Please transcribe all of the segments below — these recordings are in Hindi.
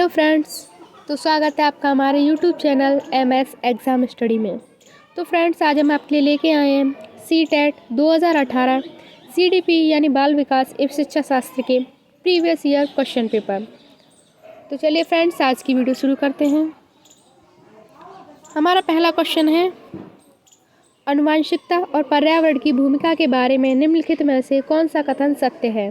हेलो फ्रेंड्स, तो स्वागत है आपका हमारे YouTube channel MS exam study में। तो फ्रेंड्स, आज हम आपके लिए लेके आए हैं CTET 2018 CDP यानी बाल विकास एवं शिक्षा शास्त्र के प्रीवियस ईयर क्वेश्चन पेपर। तो चलिए फ्रेंड्स, आज की वीडियो शुरू करते हैं। हमारा पहला क्वेश्चन है, आनुवंशिकता और पर्यावरण की भूमिका के बारे में निम्नलिखित में से कौन सा कथन सत्य है?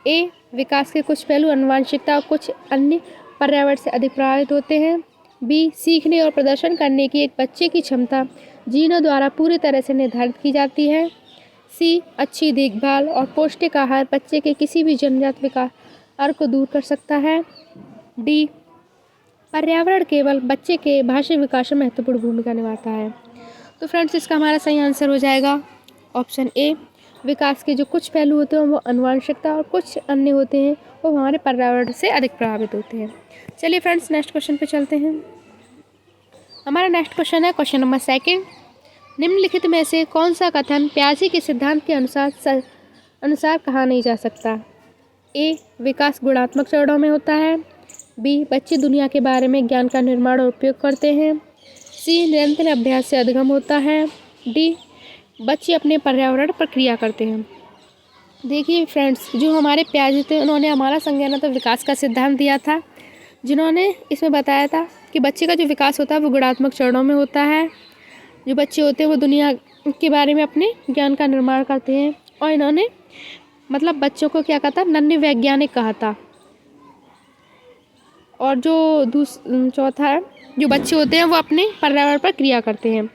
ए, विकास के कुछ पहलू आनुवंशिकता और कुछ अन्य पर्यावरण से अधिक प्रभावित होते हैं। बी, सीखने और प्रदर्शन करने की एक बच्चे की क्षमता जीनों द्वारा पूरी तरह से निर्धारित की जाती है। सी, अच्छी देखभाल और पौष्टिक आहार बच्चे के किसी भी जन्मजात विकार को दूर कर सकता है। डी, पर्यावरण केवल बच्चे के भाषा विकास में महत्वपूर्ण भूमिका निभाता है। तो फ्रेंड्स, इसका हमारा सही आंसर हो जाएगा ऑप्शन ए, विकास के जो कुछ पहलू होते हैं वो आनुवंशिकता और कुछ अन्य होते हैं वो हमारे पर्यावरण से अधिक प्रभावित होते हैं। चलिए फ्रेंड्स, नेक्स्ट क्वेश्चन पे चलते हैं। हमारा नेक्स्ट क्वेश्चन है क्वेश्चन नंबर 2। निम्नलिखित में से कौन सा कथन प्याजे के सिद्धांत के अनुसार कहा नहीं जा सकता? ए, विकास गुणात्मक चरणों में होता है। बी, बच्चे दुनिया के बारे में ज्ञान का निर्माण और उपयोग करते हैं। सी, निरंतर अभ्यास से अधिगम होता है। डी, बच्चे अपने पर्यावरण पर क्रिया करते हैं। देखिए फ्रेंड्स, जो हमारे प्याजे थे उन्होंने हमारा संज्ञानात्मक तो विकास का सिद्धांत दिया था, जिन्होंने इसमें बताया था कि बच्चे का जो विकास होता है वो गुणात्मक चरणों में होता है। जो बच्चे होते हैं वो दुनिया के बारे में अपने ज्ञान का निर्माण करते हैं। और इन्होंने मतलब बच्चों को क्या कहा था, नन्हे वैज्ञानिक कहा था। और जो चौथा है, जो बच्चे होते हैं वो अपने पर्यावरण पर क्रिया करते हैं।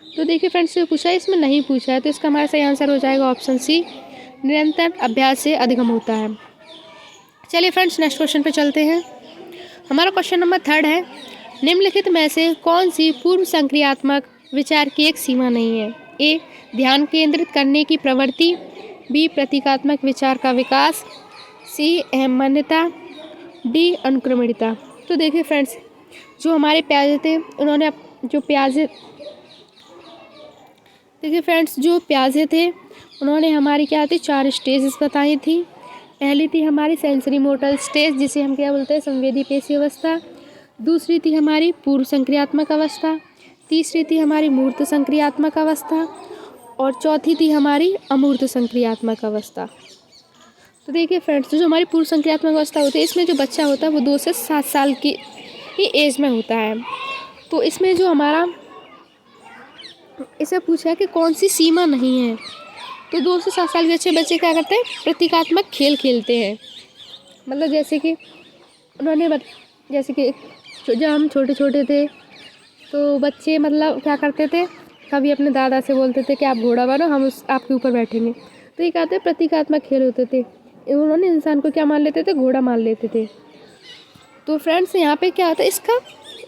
तो देखिए फ्रेंड्स, ये पूछा है, इसमें नहीं पूछा है, तो इसका हमारा सही आंसर हो जाएगा ऑप्शन सी, निरंतर अभ्यास से अधिगम होता है। चलिए फ्रेंड्स, नेक्स्ट क्वेश्चन पे चलते हैं। हमारा क्वेश्चन नंबर 3 है, निम्नलिखित में से कौन सी पूर्व संक्रियात्मक विचार की एक सीमा नहीं है? ए, ध्यान केंद्रित करने की प्रवृत्ति। बी, प्रतीकात्मक विचार का विकास। सी, अहम्यता। डी, अनुक्रमणिकता। तो देखिए फ्रेंड्स, जो हमारे प्याजे थे उन्होंने जो प्याजे थे उन्होंने हमारी क्या थी, 4 स्टेजेस बताई थी। पहली थी हमारी सेंसरी मोटर स्टेज, जिसे हम क्या बोलते हैं, संवेदी पेशी अवस्था। दूसरी थी हमारी पूर्व संक्रियात्मक अवस्था। तीसरी थी हमारी मूर्त संक्रियात्मक अवस्था। और चौथी थी हमारी अमूर्त संक्रियात्मक अवस्था। तो देखिए फ्रेंड्स, जो हमारी पूर्व संक्रियात्मक अवस्था होती है, इसमें जो बच्चा होता है वो 2 से 7 साल की एज में होता है। तो इसमें जो हमारा इसे पूछा है कि कौन सी सीमा नहीं है, तो 2 से 7 साल के अच्छे बच्चे क्या करते हैं, प्रतीकात्मक खेल खेलते हैं। मतलब जैसे कि जैसे कि जब हम छोटे छोटे थे तो बच्चे मतलब क्या करते थे, कभी अपने दादा से बोलते थे कि आप घोड़ा बनो, हम आपके ऊपर बैठेंगे। तो ये कहते हैं प्रतीकात्मक खेल होते थे। उन्होंने इंसान को क्या मान लेते थे, घोड़ा मान लेते थे। तो फ्रेंड्स, यहाँ पे क्या होता है, इसका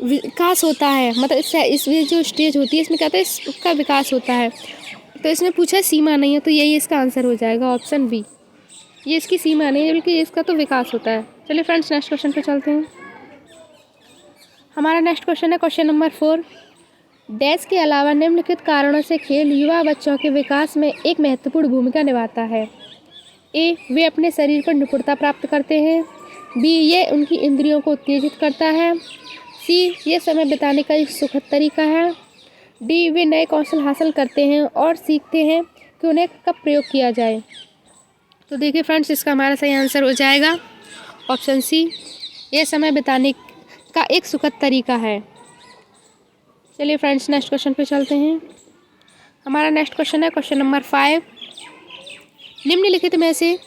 विकास होता है। मतलब इसमें जो स्टेज होती है इसमें क्या होता है, इसका विकास होता है। तो इसने पूछा सीमा नहीं है, तो यही इसका आंसर हो जाएगा ऑप्शन बी। ये इसकी सीमा नहीं है बल्कि इसका तो विकास होता है। चलिए फ्रेंड्स, नेक्स्ट क्वेश्चन पे चलते हैं। हमारा नेक्स्ट क्वेश्चन है क्वेश्चन नंबर 4। डैश के अलावा निम्नलिखित कारणों से खेल युवा बच्चों के विकास में एक महत्वपूर्ण भूमिका निभाता है? ए, वे अपने शरीर पर निपुणता प्राप्त करते हैं। बी, ये उनकी इंद्रियों को उत्तेजित करता है। सी, ये समय बिताने का एक सुखद तरीका है। डी, वे नए कौशल हासिल करते हैं और सीखते हैं कि उन्हें कब प्रयोग किया जाए। तो देखिए फ्रेंड्स, इसका हमारा सही आंसर हो जाएगा ऑप्शन सी, ये समय बिताने का एक सुखद तरीका है। चलिए फ्रेंड्स, नेक्स्ट क्वेश्चन पे चलते हैं। हमारा नेक्स्ट क्वेश्चन है क्वेश्चन नंबर 5। निम्नलिखित में से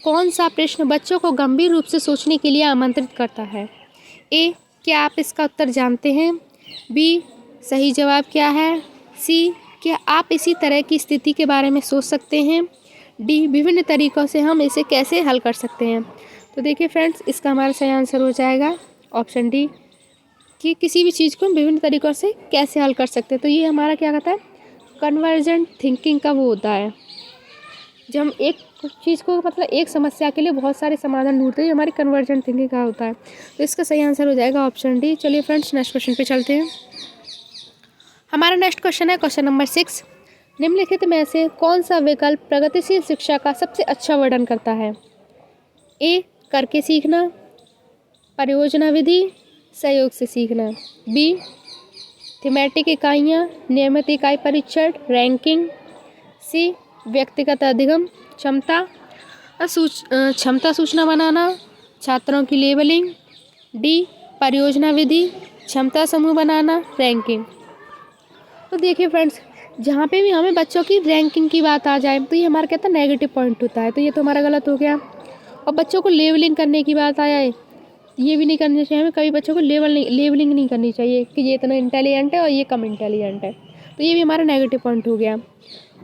कौन सा प्रश्न बच्चों को गंभीर रूप से सोचने के लिए आमंत्रित करता है? ए, क्या आप इसका उत्तर जानते हैं? बी, सही जवाब क्या है? सी, क्या आप इसी तरह की स्थिति के बारे में सोच सकते हैं? डी, विभिन्न तरीक़ों से हम इसे कैसे हल कर सकते हैं? तो देखिए फ्रेंड्स, इसका हमारा सही आंसर हो जाएगा ऑप्शन डी, कि किसी भी चीज़ को हम विभिन्न तरीक़ों से कैसे हल कर सकते हैं। तो ये हमारा क्या कहता है, कन्वर्जेंट थिंकिंग का वो होता है। जब हम एक चीज़ को मतलब एक समस्या के लिए बहुत सारे समाधान ढूंढते हैं, हमारी कन्वर्जेंट थिंकिंग का होता है। तो इसका सही आंसर हो जाएगा ऑप्शन डी। चलिए फ्रेंड्स, नेक्स्ट क्वेश्चन पे चलते हैं। हमारा नेक्स्ट क्वेश्चन है क्वेश्चन नंबर 6। निम्नलिखित में से कौन सा विकल्प प्रगतिशील शिक्षा का सबसे अच्छा वर्णन करता है? ए, करके सीखना। परियोजना विधि, सहयोग से सीखना। बी, थीमेटिक इकाइयाँ, नियमित इकाई परीक्षण, रैंकिंग। सी, व्यक्तिगत अधिगम क्षमता, क्षमता सूचना बनाना, छात्रों की लेबलिंग। डी, परियोजना विधि, क्षमता समूह बनाना, रैंकिंग। तो देखिए फ्रेंड्स, जहाँ पे भी हमें बच्चों की रैंकिंग की बात आ जाए तो ये हमारा कहता है नेगेटिव पॉइंट होता है, तो ये तो हमारा गलत हो गया। और बच्चों को लेबलिंग करने की बात आ जाए, ये भी नहीं करनी चाहिए हमें, कभी बच्चों को लेबलिंग नहीं करनी चाहिए कि ये इतना इंटेलिजेंट है और ये कम इंटेलिजेंट है, तो ये भी हमारा नेगेटिव पॉइंट हो गया।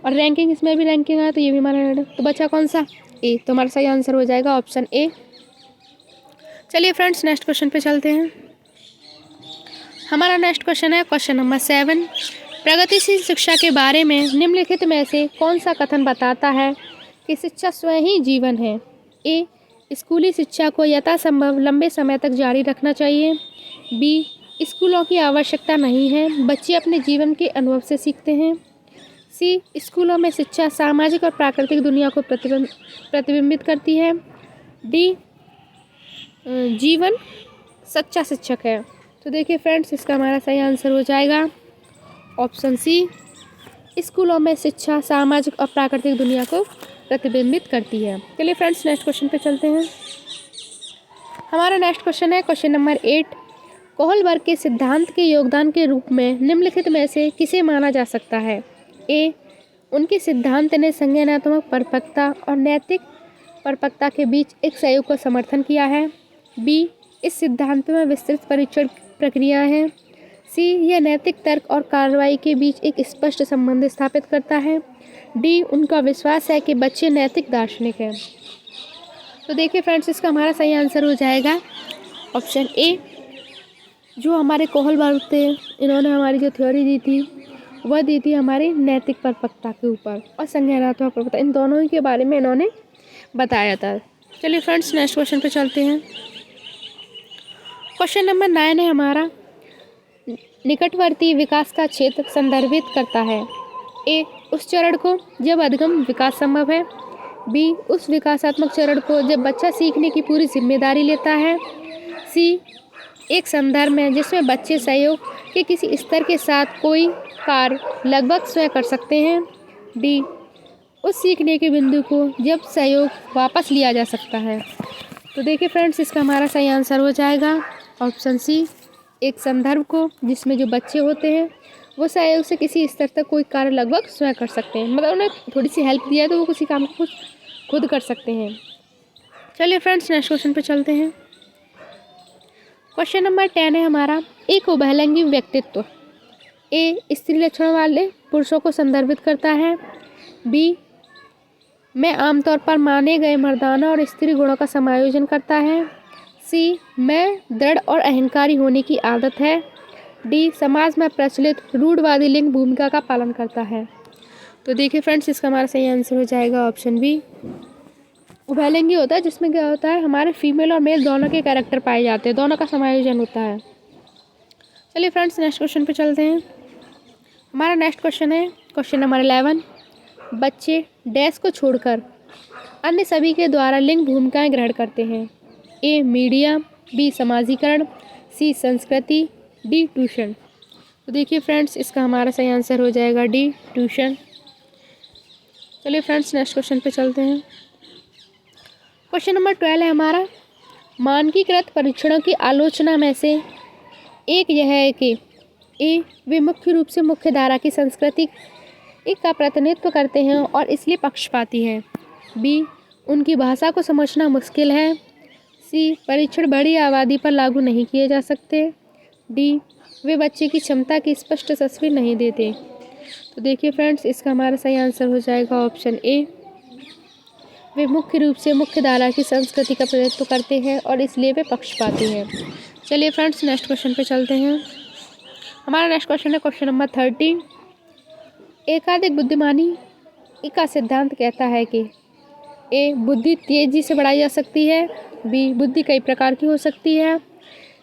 और रैंकिंग, इसमें भी रैंकिंग आया तो ये भी हमारा नेगेटिव। तो बच्चा कौन सा? ए। तो हमारा सही आंसर हो जाएगा ऑप्शन ए। चलिए फ्रेंड्स, नेक्स्ट क्वेश्चन पे चलते हैं। हमारा नेक्स्ट क्वेश्चन है क्वेश्चन नंबर 7। प्रगतिशील शिक्षा के बारे में निम्नलिखित में से कौन सा कथन बताता है कि शिक्षा स्वयं ही जीवन है? ए, स्कूली शिक्षा को यथासंभव लंबे समय तक जारी रखना चाहिए। बी, स्कूलों की आवश्यकता नहीं है, बच्चे अपने जीवन के अनुभव से सीखते हैं। सी, स्कूलों में शिक्षा सामाजिक और प्राकृतिक दुनिया को प्रतिबिंबित करती है। डी, जीवन सच्चा शिक्षक है। तो देखिए फ्रेंड्स, इसका हमारा सही आंसर हो जाएगा ऑप्शन सी, स्कूलों में शिक्षा सामाजिक और प्राकृतिक दुनिया को प्रतिबिंबित करती है। चलिए फ्रेंड्स, नेक्स्ट क्वेश्चन पे चलते हैं। हमारा नेक्स्ट क्वेश्चन है क्वेश्चन नंबर 8। कोहलबर्ग के सिद्धांत के योगदान के रूप में निम्नलिखित में से किसे माना जा सकता है? ए, उनके सिद्धांत ने संज्ञानात्मक परिपक्वता और नैतिक परिपक्वता के बीच एक सहयोग का समर्थन किया है। बी, इस सिद्धांत में विस्तृत परीक्षण प्रक्रिया है। सी, यह नैतिक तर्क और कार्रवाई के बीच एक स्पष्ट संबंध स्थापित करता है। डी, उनका विश्वास है कि बच्चे नैतिक दार्शनिक हैं। तो देखिए फ्रेंड्स, इसका हमारा सही आंसर हो जाएगा ऑप्शन ए। जो हमारे कोहलबर्ग थे, इन्होंने हमारी जो थ्योरी दी थी वह दी थी हमारी नैतिक परिपक्वता के ऊपर और संज्ञानात्मक परिपक्वता, इन दोनों ही के बारे में इन्होंने बताया था। चलिए फ्रेंड्स, नेक्स्ट क्वेश्चन पे चलते हैं। क्वेश्चन नंबर 9 है हमारा, निकटवर्ती विकास का क्षेत्र संदर्भित करता है। ए, उस चरण को जब अधिगम विकास संभव है। बी, उस विकासात्मक चरण को जब बच्चा सीखने की पूरी जिम्मेदारी लेता है। सी, एक संदर्भ में जिसमें बच्चे सहयोग के किसी स्तर के साथ कोई कार्य लगभग स्वयं कर सकते हैं। डी, उस सीखने के बिंदु को जब सहयोग वापस लिया जा सकता है। तो देखिए फ्रेंड्स, इसका हमारा सही आंसर हो जाएगा ऑप्शन सी, एक संदर्भ को जिसमें जो बच्चे होते हैं वो सहयोग से किसी स्तर तक कोई कार्य लगभग स्वयं कर सकते हैं, मतलब उन्हें थोड़ी सी हेल्प दिया है तो वो किसी काम को खुद कर सकते हैं। चलिए फ्रेंड्स, नेक्स्ट क्वेश्चन पे चलते हैं। क्वेश्चन नंबर 10 है हमारा, एक उभयलिंगी व्यक्तित्व। ए, स्त्री लक्षण वाले पुरुषों को संदर्भित करता है। बी, में आमतौर पर माने गए मर्दाना और स्त्री गुणों का समायोजन करता है। सी, में दृढ़ और अहंकारी होने की आदत है। डी, समाज में प्रचलित रूढ़वादी लिंग भूमिका का पालन करता है। तो देखिए फ्रेंड्स, इसका हमारा सही आंसर हो जाएगा ऑप्शन बी, उभयलिंगी होता है जिसमें क्या होता है, हमारे फीमेल और मेल दोनों के कैरेक्टर पाए जाते हैं, दोनों का समायोजन होता है। चलिए फ्रेंड्स, नेक्स्ट क्वेश्चन पे चलते हैं। हमारा नेक्स्ट क्वेश्चन है क्वेश्चन नंबर 11। बच्चे डैश को छोड़कर अन्य सभी के द्वारा लिंग भूमिकाएं ग्रहण करते हैं। ए, मीडिया। बी, समाजीकरण। सी, संस्कृति। D, tuition. तो देखिए फ्रेंड्स, इसका हमारा सही आंसर हो जाएगा डी, ट्यूशन। चलिए फ्रेंड्स, नेक्स्ट क्वेश्चन पे चलते हैं। क्वेश्चन नंबर 12 है हमारा, मानकीकृत परीक्षणों की आलोचना में से एक यह है कि ए, वे मुख्य रूप से मुख्य धारा की संस्कृति का प्रतिनिधित्व करते हैं और इसलिए पक्षपाती हैं। बी, उनकी भाषा को समझना मुश्किल है। सी, परीक्षण बड़ी आबादी पर लागू नहीं किए जा सकते। डी, वे बच्चे की क्षमता की स्पष्ट तस्वीर नहीं देते। तो देखिए फ्रेंड्स, इसका हमारा सही आंसर हो जाएगा ऑप्शन ए, वे मुख्य रूप से मुख्य धारा की संस्कृति का प्रतिनिधित्व करते हैं और इसलिए वे पक्षपाती हैं। चलिए फ्रेंड्स, नेक्स्ट क्वेश्चन पे चलते हैं। हमारा नेक्स्ट क्वेश्चन है क्वेश्चन नंबर 13। एकाधिक बुद्धिमानी का सिद्धांत कहता है कि ए, बुद्धि तेजी से बढ़ाई जा सकती है। बी, बुद्धि कई प्रकार की हो सकती है।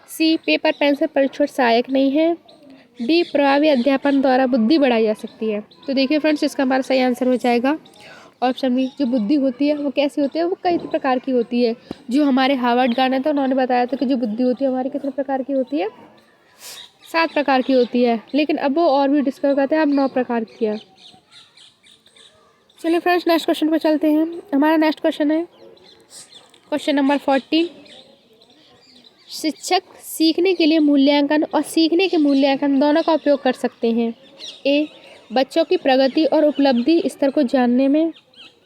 सी, पेपर पेंसिल परीक्षण सहायक नहीं है। डी, प्रभावी अध्यापन द्वारा बुद्धि बढ़ाई जा सकती है। तो देखिए फ्रेंड्स, इसका हमारा सही आंसर हो जाएगा ऑप्शन बी, जो बुद्धि होती है वो कैसी होती है, वो कई प्रकार की होती है। जो हमारे हार्वर्ड गाने थे उन्होंने बताया था कि जो बुद्धि होती है हमारी कितने प्रकार की होती है, 7 प्रकार की होती है, लेकिन अब वो और भी डिस्कवर करते हैं, अब 9 प्रकार की है। चलिए फ्रेंड्स नेक्स्ट क्वेश्चन पर चलते हैं। हमारा नेक्स्ट क्वेश्चन है क्वेश्चन नंबर 40। शिक्षक सीखने के लिए मूल्यांकन और सीखने के मूल्यांकन दोनों का उपयोग कर सकते हैं। ए, बच्चों की प्रगति और उपलब्धि स्तर को जानने में।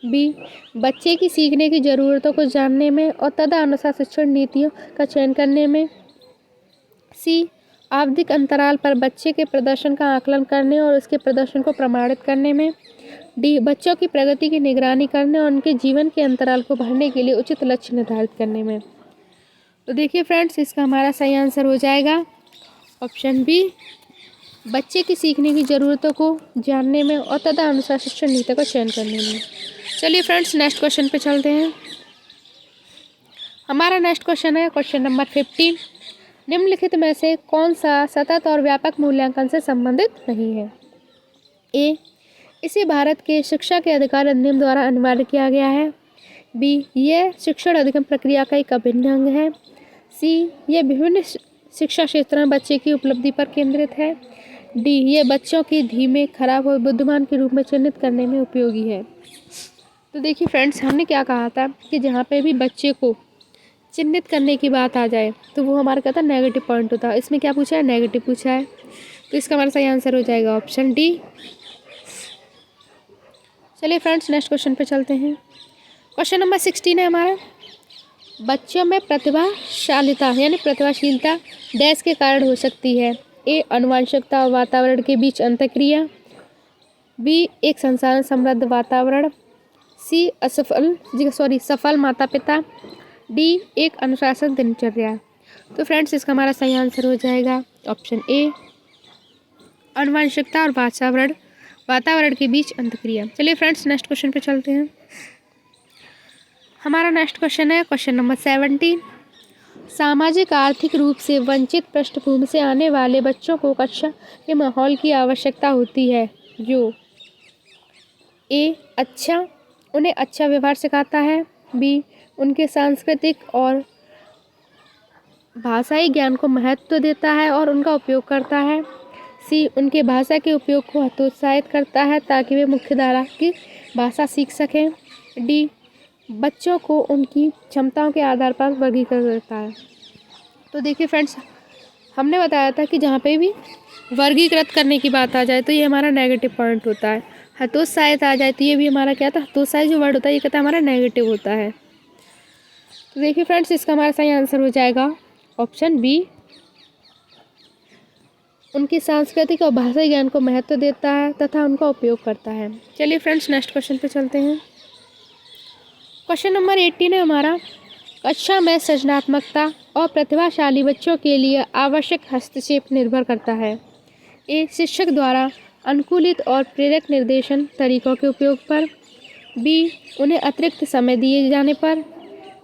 बी, बच्चे की सीखने की ज़रूरतों को जानने में और तदनुसार शिक्षण नीतियों का चयन करने में। सी, आवधिक अंतराल पर बच्चे के प्रदर्शन का आकलन करने और उसके प्रदर्शन को प्रमाणित करने में। डी, बच्चों की प्रगति की निगरानी करने और उनके जीवन के अंतराल को भरने के लिए उचित लक्ष्य निर्धारित करने में। तो देखिए फ्रेंड्स, इसका हमारा सही आंसर हो जाएगा ऑप्शन बी, बच्चे की सीखने की ज़रूरतों को जानने में और तदनुसार शिक्षण नीति का चयन करने में। चलिए फ्रेंड्स नेक्स्ट क्वेश्चन पे चलते हैं। हमारा नेक्स्ट क्वेश्चन है क्वेश्चन नंबर 15। निम्नलिखित में से कौन सा सतत और व्यापक मूल्यांकन से संबंधित नहीं है। ए, इसे भारत के शिक्षा के अधिकार अधिनियम द्वारा अनिवार्य किया गया है। बी, यह शिक्षण अधिगम प्रक्रिया का एक अभिन्न अंग है। सी, यह विभिन्न शिक्षा क्षेत्रों में बच्चे की उपलब्धि पर केंद्रित है। डी, यह बच्चों की धीमे, खराब और बुद्धिमान के रूप में चिन्हित करने में उपयोगी है। तो देखिए फ्रेंड्स, हमने क्या कहा था कि जहाँ पे भी बच्चे को चिन्हित करने की बात आ जाए तो वो हमारा कहता है नेगेटिव पॉइंट होता है। इसमें क्या पूछा है, नेगेटिव पूछा है, तो इसका हमारा सही आंसर हो जाएगा ऑप्शन डी। चलिए फ्रेंड्स नेक्स्ट क्वेश्चन पे चलते हैं। क्वेश्चन नंबर 16 है हमारा, बच्चों में प्रतिभाशालिता यानी प्रतिभाशीलता डैश के कारण हो सकती है। ए, आनुवंशिकता और वातावरण के बीच अंतःक्रिया। बी, एक संसाधन समृद्ध वातावरण। सी, सफल माता पिता। डी, एक अनुशासन दिनचर्या। तो फ्रेंड्स इसका हमारा सही आंसर हो जाएगा ऑप्शन ए, आनुवंशिकता और वातावरण के बीच अंतःक्रिया। चलिए फ्रेंड्स नेक्स्ट क्वेश्चन पे चलते हैं। हमारा नेक्स्ट क्वेश्चन है क्वेश्चन नंबर 17। सामाजिक आर्थिक रूप से वंचित पृष्ठभूमि से आने वाले बच्चों को कक्षा के माहौल की आवश्यकता होती है जो ए, उन्हें अच्छा व्यवहार सिखाता है। बी, उनके सांस्कृतिक और भाषाई ज्ञान को महत्व देता है और उनका उपयोग करता है। सी, उनके भाषा के उपयोग को हतोत्साहित करता है ताकि वे मुख्यधारा की भाषा सीख सकें। डी, बच्चों को उनकी क्षमताओं के आधार पर वर्गीकृत करता है। तो देखिए फ्रेंड्स, हमने बताया था कि जहाँ पे भी वर्गीकृत करने की बात आ जाए तो ये हमारा नेगेटिव पॉइंट होता है। हतोत्साहित आ जाए तो ये भी हमारा क्या था, हतोत्साहित जो वर्ड होता है ये कहता है हमारा नेगेटिव होता है। तो देखिए फ्रेंड्स इसका हमारा सही आंसर हो जाएगा ऑप्शन बी, उनकी सांस्कृतिक और भाषाई ज्ञान को महत्व देता है तथा उनका उपयोग करता है। चलिए फ्रेंड्स नेक्स्ट क्वेश्चन पे चलते हैं। क्वेश्चन नंबर 18 है हमारा, कक्षा में सृजनात्मकता और प्रतिभाशाली बच्चों के लिए आवश्यक हस्तक्षेप निर्भर करता है। ए, शिक्षक द्वारा अनुकूलित और प्रेरक निर्देशन तरीकों के उपयोग पर। बी, उन्हें अतिरिक्त समय दिए जाने पर।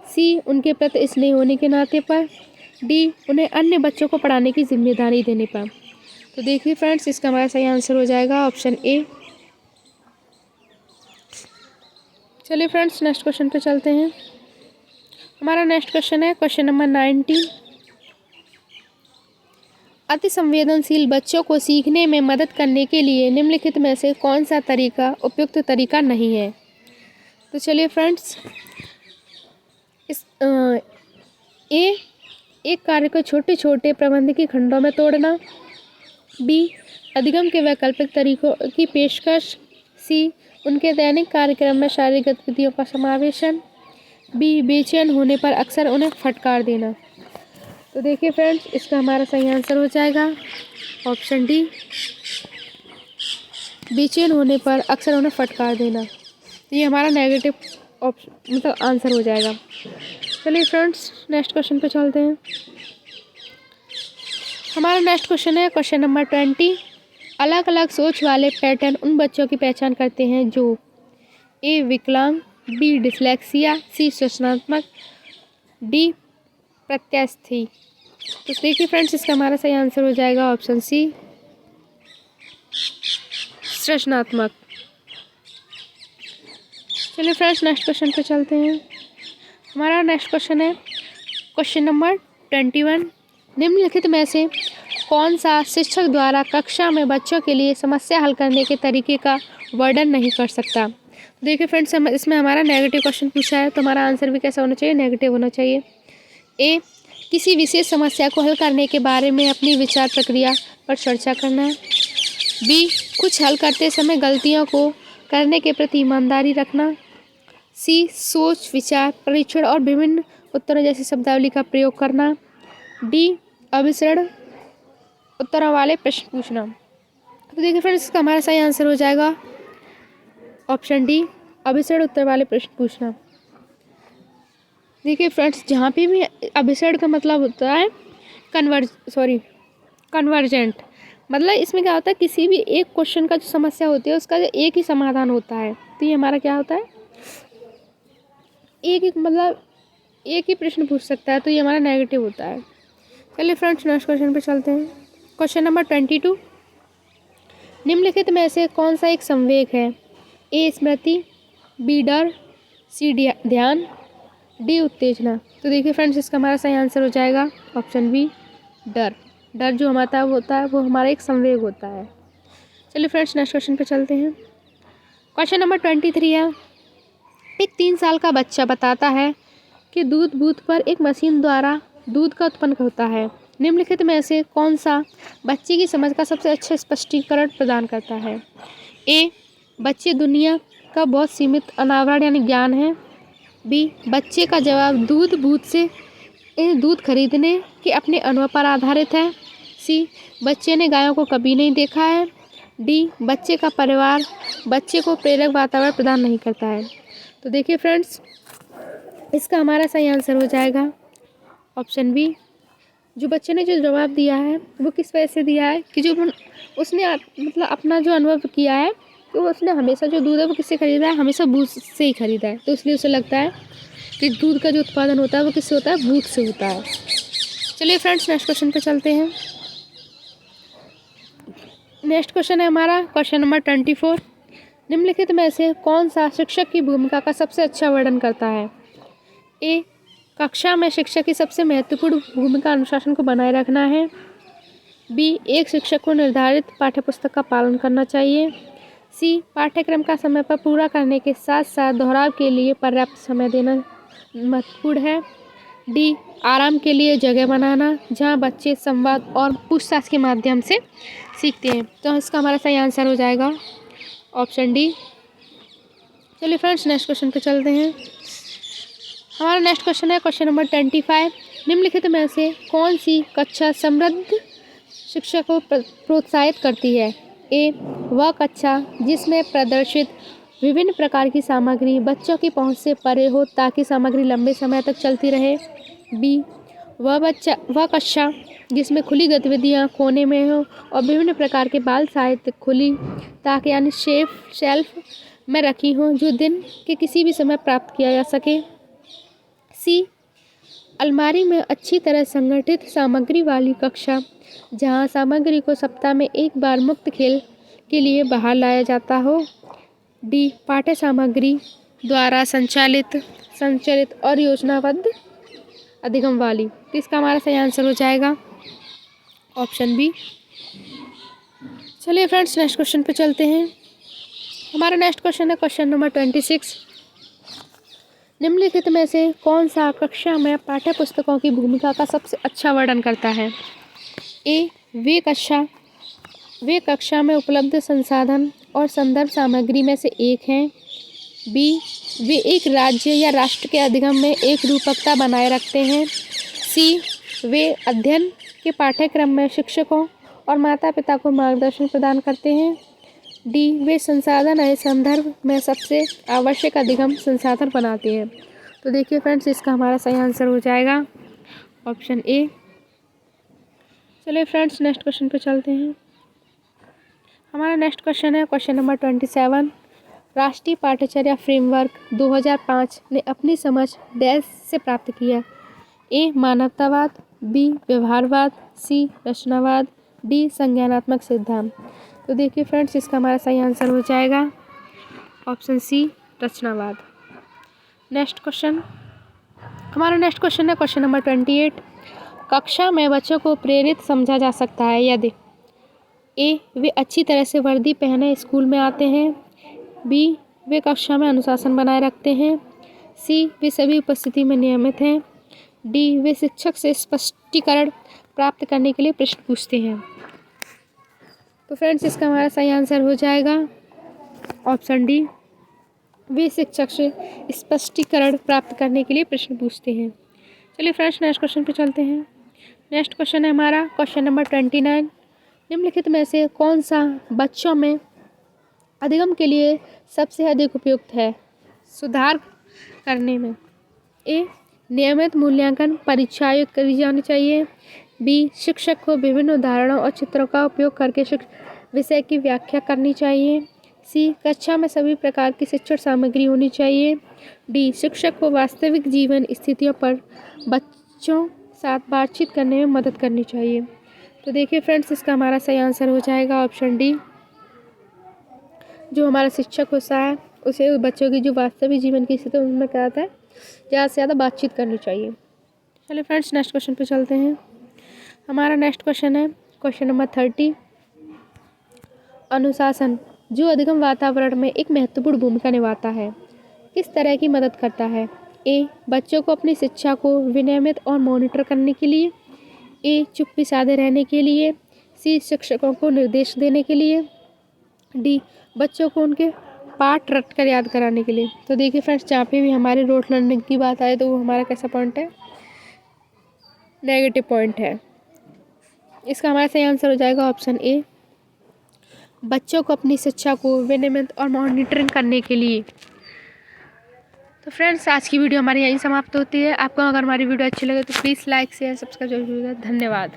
सी, उनके प्रति स्नेह होने के नाते पर। डी, उन्हें अन्य बच्चों को पढ़ाने की जिम्मेदारी देने पर। तो देखिए फ्रेंड्स इसका हमारा सही आंसर हो जाएगा ऑप्शन ए। चलिए फ्रेंड्स नेक्स्ट क्वेश्चन पे चलते हैं। हमारा नेक्स्ट क्वेश्चन है क्वेश्चन नंबर 19। अति संवेदनशील बच्चों को सीखने में मदद करने के लिए निम्नलिखित में से कौन सा तरीका उपयुक्त तरीका नहीं है। तो चलिए फ्रेंड्स, इस ए, एक कार्य को छोटे छोटे प्रबंधकीय खंडों में तोड़ना। बी, अधिगम के वैकल्पिक तरीकों की पेशकश। सी, उनके दैनिक कार्यक्रम में शारीरिक गतिविधियों का समावेशन। बी, बेचैन होने पर अक्सर उन्हें फटकार देना। तो देखिए फ्रेंड्स इसका हमारा सही आंसर हो जाएगा ऑप्शन डी, बेचैन होने पर अक्सर उन्हें फटकार देना। ये हमारा नेगेटिव मतलब आंसर हो जाएगा। चलिए फ्रेंड्स नेक्स्ट क्वेश्चन पे चलते हैं। हमारा नेक्स्ट क्वेश्चन है क्वेश्चन नंबर 20। अलग अलग सोच वाले पैटर्न उन बच्चों की पहचान करते हैं जो ए, विकलांग। B, dyslexia. सी, सृजनात्मक। डी, प्रत्यास्थी। तो देखिए फ्रेंड्स इसका हमारा सही आंसर हो जाएगा ऑप्शन सी, सृजनात्मक। चलिए फ्रेंड्स नेक्स्ट क्वेश्चन पे चलते हैं। हमारा नेक्स्ट क्वेश्चन है क्वेश्चन नंबर 21। निम्नलिखित में से कौन सा शिक्षक द्वारा कक्षा में बच्चों के लिए समस्या हल करने के तरीके का वर्णन नहीं कर सकता। देखिए फ्रेंड्स इसमें हमारा नेगेटिव क्वेश्चन पूछा है, तो हमारा आंसर भी कैसा होना चाहिए, नेगेटिव होना चाहिए। ए, किसी विशेष समस्या को हल करने के बारे में अपनी विचार प्रक्रिया पर चर्चा करना। बी, कुछ हल करते समय गलतियों को करने के प्रति ईमानदारी रखना। सी, सोच विचार परीक्षण और विभिन्न उत्तरों जैसी शब्दावली का प्रयोग करना। डी, अभिसरण उत्तरों वाले प्रश्न पूछना। तो देखिए फ्रेंड्स इसका हमारा सही आंसर हो जाएगा ऑप्शन डी, अभिसरण उत्तर वाले प्रश्न पूछना। देखिए फ्रेंड्स जहाँ पे भी अभिसरण का मतलब होता है कन्वर्जेंट, मतलब इसमें क्या होता है, किसी भी एक क्वेश्चन का जो समस्या होती है उसका एक ही समाधान होता है। तो ये हमारा क्या होता है, एक ही प्रश्न पूछ सकता है, तो ये हमारा नेगेटिव होता है। चलिए फ्रेंड्स नेक्स्ट क्वेश्चन पे चलते हैं। Question number 22। निम्नलिखित में से कौन सा एक संवेग है। ए, स्मृति, बी, डर, सी, ध्यान, डी, उत्तेजना। तो देखिए फ्रेंड्स इसका हमारा सही आंसर हो जाएगा ऑप्शन बी, डर। डर जो हमारा होता है वो हमारा एक संवेग होता है। चलिए फ्रेंड्स नेक्स्ट क्वेश्चन पे चलते हैं। क्वेश्चन नंबर 23 है। एक 3 साल का बच्चा बताता है कि दूध बूथ पर एक मशीन द्वारा दूध का उत्पन्न होता है। निम्नलिखित में से कौन सा बच्चे की समझ का सबसे अच्छा स्पष्टीकरण प्रदान करता है। ए, बच्चे दुनिया का बहुत सीमित अनावरण यानी ज्ञान है। बी, बच्चे का जवाब दूध बूथ से दूध खरीदने के अपने अनुभव पर आधारित है। सी, बच्चे ने गायों को कभी नहीं देखा है। डी, बच्चे का परिवार बच्चे को प्रेरक वातावरण प्रदान नहीं करता है। तो देखिए फ्रेंड्स इसका हमारा सही आंसर हो जाएगा ऑप्शन बी। जो बच्चे ने जो जवाब दिया है वो किस वजह से दिया है कि जो उसने मतलब अपना जो अनुभव किया है, तो उसने हमेशा जो दूध है वो किससे खरीदा है, हमेशा बूथ से ही खरीदा है। तो इसलिए उसे लगता है कि दूध का जो उत्पादन होता है वो किससे होता है, बूथ से होता है। चलिए फ्रेंड्स नेक्स्ट क्वेश्चन पे चलते हैं। नेक्स्ट क्वेश्चन है हमारा क्वेश्चन नंबर 24। निम्नलिखित में से कौन सा शिक्षक की भूमिका का सबसे अच्छा वर्णन करता है। ए, कक्षा में शिक्षक की सबसे महत्वपूर्ण भूमिका अनुशासन को बनाए रखना है। बी, एक शिक्षक को निर्धारित पाठ्यपुस्तक का पालन करना चाहिए। सी, पाठ्यक्रम का समय पर पूरा करने के साथ साथ दोहराव के लिए पर्याप्त समय देना महत्वपूर्ण है। डी, आराम के लिए जगह बनाना जहां बच्चे संवाद और पूछताछ के माध्यम से सीखते हैं। तो इसका हमारा सही आंसर हो जाएगा ऑप्शन डी। चलिए फ्रेंड्स नेक्स्ट क्वेश्चन पे चलते हैं। हमारा नेक्स्ट क्वेश्चन है क्वेश्चन नंबर 25। निम्नलिखित में से कौन सी कक्षा समृद्ध शिक्षा को प्रोत्साहित करती है। ए, वह कक्षा जिसमें प्रदर्शित विभिन्न प्रकार की सामग्री बच्चों की पहुंच से परे हो ताकि सामग्री लंबे समय तक चलती रहे। बी, वह कक्षा जिसमें खुली गतिविधियां कोने में हो और विभिन्न प्रकार के बाल साहित्य खुली ताकि यानी शेल्फ में रखी हो जो दिन के किसी भी समय प्राप्त किया जा सके। सी, अलमारी में अच्छी तरह संगठित सामग्री वाली कक्षा जहां सामग्री को सप्ताह में एक बार मुक्त खेल के लिए बाहर लाया जाता हो। डी, पाठ्य सामग्री द्वारा संचालित और योजनाबद्ध अधिगम वाली। तो इसका हमारा सही आंसर हो जाएगा ऑप्शन बी। चलिए फ्रेंड्स नेक्स्ट क्वेश्चन पे चलते हैं। हमारा नेक्स्ट क्वेश्चन है क्वेश्चन नंबर 26। निम्नलिखित में से कौन सा कक्षा में पाठ्य पुस्तकों की भूमिका का सबसे अच्छा वर्णन करता है। ए, वे कक्षा में उपलब्ध संसाधन और संदर्भ सामग्री में से एक हैं। बी, वे एक राज्य या राष्ट्र के अधिगम में एक रूपकता बनाए रखते हैं। सी, वे अध्ययन के पाठ्यक्रम में शिक्षकों और माता पिता को मार्गदर्शन प्रदान करते हैं। डी, वे संसाधन या संदर्भ में सबसे आवश्यक अधिगम संसाधन बनाते हैं। तो देखिए फ्रेंड्स इसका हमारा सही आंसर हो जाएगा ऑप्शन ए। चलिए फ्रेंड्स नेक्स्ट क्वेश्चन पे चलते हैं। हमारा नेक्स्ट क्वेश्चन है क्वेश्चन नंबर 27। राष्ट्रीय पाठ्यचर्या फ्रेमवर्क 2005 ने अपनी समझ डैश से प्राप्त किया। ए, मानवतावाद, बी, व्यवहारवाद, सी, रचनावाद, डी, संज्ञानात्मक सिद्धांत। तो देखिए फ्रेंड्स इसका हमारा सही आंसर हो जाएगा ऑप्शन सी, रचनावाद। नेक्स्ट क्वेश्चन, हमारा नेक्स्ट क्वेश्चन है क्वेश्चन नंबर 28। कक्षा में बच्चों को प्रेरित समझा जा सकता है यदि ए, वे अच्छी तरह से वर्दी पहने स्कूल में आते हैं, बी, वे कक्षा में अनुशासन बनाए रखते हैं, सी, वे सभी उपस्थिति में नियमित हैं, डी, वे शिक्षक से स्पष्टीकरण प्राप्त करने के लिए प्रश्न पूछते हैं। तो फ्रेंड्स, इसका हमारा सही आंसर हो जाएगा ऑप्शन डी, वे शिक्षक से स्पष्टीकरण प्राप्त करने के लिए प्रश्न पूछते हैं। चलिए फ्रेंड्स, नेक्स्ट क्वेश्चन पे चलते हैं। नेक्स्ट क्वेश्चन है हमारा क्वेश्चन नंबर 29। निम्नलिखित में से कौन सा बच्चों में अधिगम के लिए सबसे अधिक उपयुक्त है सुधार करने में? ए, नियमित मूल्यांकन परीक्षा आयोजित करी जानी चाहिए, बी, शिक्षक को विभिन्न उदाहरणों और चित्रों का उपयोग करके विषय की व्याख्या करनी चाहिए, सी, कक्षा में सभी प्रकार की शिक्षण सामग्री होनी चाहिए, डी, शिक्षक को वास्तविक जीवन स्थितियों पर बच्चों साथ बातचीत करने में मदद करनी चाहिए। तो देखिए फ्रेंड्स, इसका हमारा सही आंसर हो जाएगा ऑप्शन डी, जो हमारा शिक्षक होता है उसे बच्चों की जो वास्तविक जीवन की स्थिति उनमें क्या आता है, ज़्यादा से ज़्यादा बातचीत करनी चाहिए। चलिए फ्रेंड्स, नेक्स्ट क्वेश्चन पे चलते हैं। हमारा नेक्स्ट क्वेश्चन है क्वेश्चन नंबर 30। अनुशासन जो अधिगम वातावरण में एक महत्वपूर्ण भूमिका निभाता है, किस तरह की मदद करता है? ए, बच्चों को अपनी शिक्षा को विनियमित और मॉनिटर करने के लिए, ए, चुप्पी साधे रहने के लिए, सी, शिक्षकों को निर्देश देने के लिए, डी, बच्चों को उनके पाठ रट कर याद कराने के लिए। तो देखिए फ्रेंड्स, जहाँ पे भी हमारे रोट लर्निंग की बात आए तो वो हमारा कैसा पॉइंट है, नेगेटिव पॉइंट है। इसका हमारा सही आंसर हो जाएगा ऑप्शन ए, बच्चों को अपनी शिक्षा को विनियमित और मॉनिटरिंग करने के लिए। तो फ्रेंड्स, आज की वीडियो हमारी यहीं समाप्त होती है। आपको अगर हमारी वीडियो अच्छी लगे तो प्लीज़ लाइक शेयर सब्सक्राइब जरूर करिएगा। धन्यवाद।